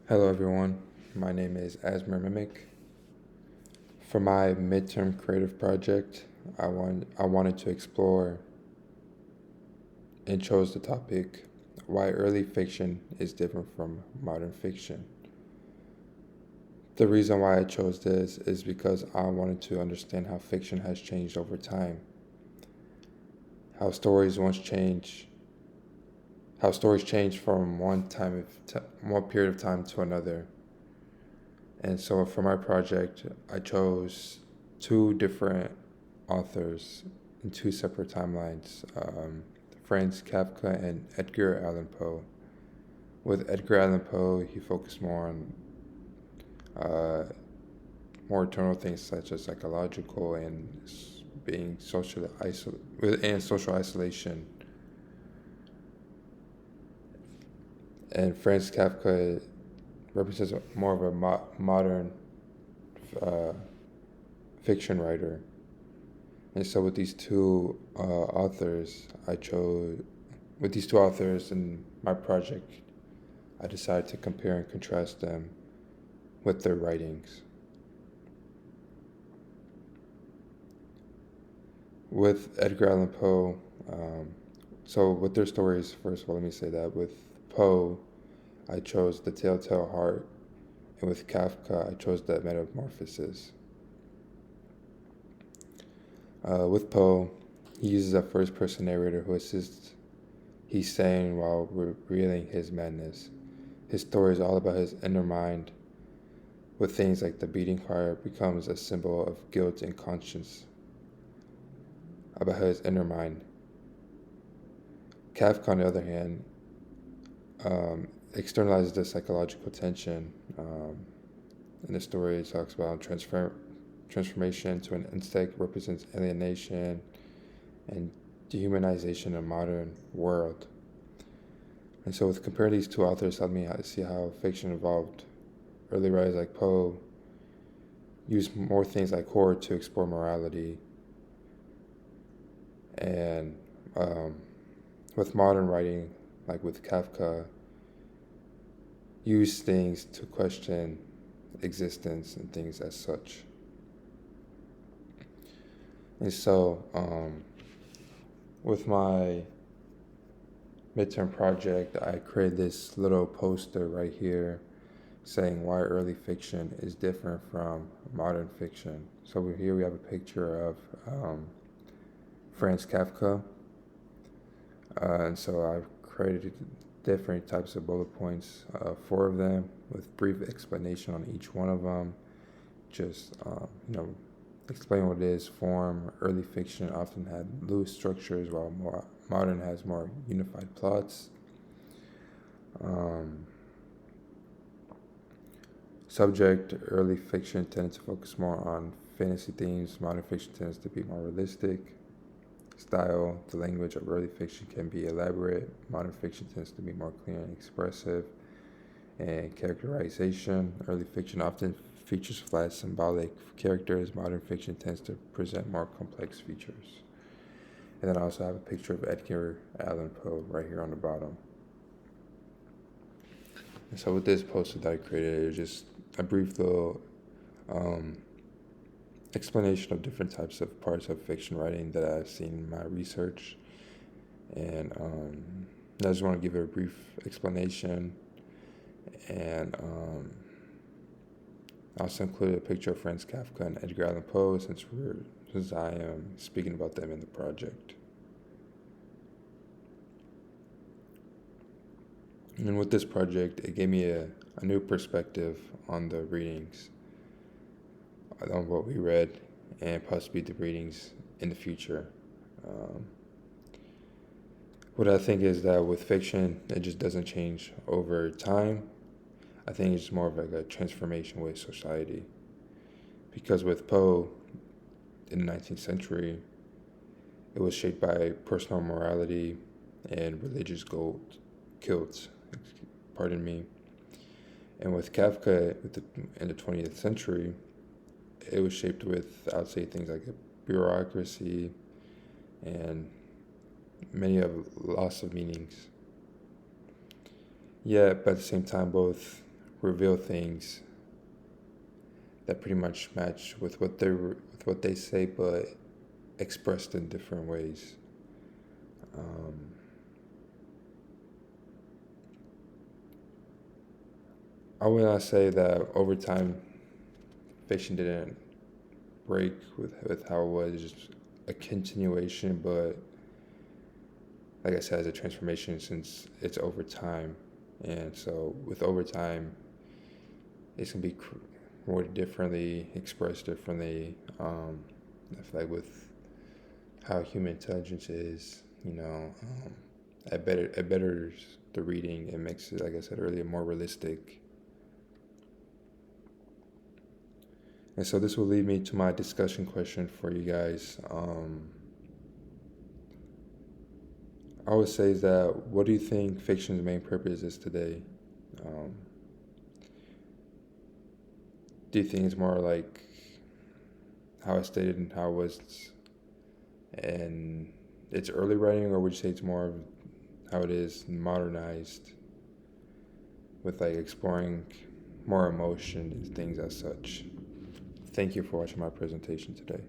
Hello, everyone. My name is Asmer Mimic. For my midterm creative project, I wanted to explore and chose the topic why early fiction is different from modern fiction. The reason why I chose this is because I wanted to understand how fiction has changed over time, how stories once change, how stories change from one period of time to another. And so for my project, I chose two different authors in two separate timelines, Franz Kafka and Edgar Allan Poe. With Edgar Allan Poe, he focused more on uh, more eternal things such as psychological and being and social isolation. And Franz Kafka represents more of a modern uh, fiction writer. And so with these two authors in my project, I decided to compare and contrast them with their writings. With Edgar Allan Poe, so with their stories, first of all, let me say that with Poe, I chose The Telltale Heart, and with Kafka, I chose The Metamorphosis. With Poe, he uses a first person narrator who assists he's saying while revealing his madness. His story is all about his inner mind, with things like the beating heart becomes a symbol of guilt and conscience about his inner mind. Kafka, on the other hand, externalizes the psychological tension. In the story, it talks about transformation to an insect represents alienation and dehumanization in a modern world. And so, with comparing these two authors, helped me see how fiction evolved. Early writers like Poe used more things like horror to explore morality, and with modern writing, like with Kafka, use things to question existence and things as such. And so, with my midterm project, I created this little poster right here saying why early fiction is different from modern fiction. So here we have a picture of Franz Kafka. And so I've created different types of bullet points, four of them, with brief explanation on each one of them. Just, explain what it is. Form, early fiction often had loose structures, while modern has more unified plots. Subject, early fiction tended to focus more on fantasy themes. Modern fiction tends to be more realistic. Style, the language of early fiction can be elaborate. Modern fiction tends to be more clear and expressive. And characterization, early fiction often features flat symbolic characters. Modern fiction tends to present more complex features. And then I also have a picture of Edgar Allan Poe right here on the bottom. And so with this poster that I created, it was just a brief little explanation of different types of parts of fiction writing that I've seen in my research. And I just want to give it a brief explanation. And I also included a picture of Franz Kafka and Edgar Allan Poe since I am speaking about them in the project. And with this project, it gave me a new perspective on the readings, on what we read, and possibly the readings in the future. What I think is that with fiction, it just doesn't change over time. I think it's more of like a transformation with society. Because with Poe in the 19th century, it was shaped by personal morality and religious guilt. Pardon me. And with Kafka in the 20th century, it was shaped with, I would say, things like bureaucracy and many of loss of meanings. Yet, but at the same time, both reveal things that pretty much match with what they say, but expressed in different ways. I would not say that over time fiction didn't break with how it was, just a continuation, but like I said, it's a transformation since it's over time. And so with over time, it's gonna be worded differently, expressed differently. I feel like with how human intelligence is, it betters the reading. It makes it, like I said earlier, more realistic. And so this will lead me to my discussion question for you guys. I would say that what do you think fiction's main purpose is today? Um, do you think it's more like how I stated and how it was in its early writing, or would you say it's more of how it is modernized with like exploring more emotion and things as such? Thank you for watching my presentation today.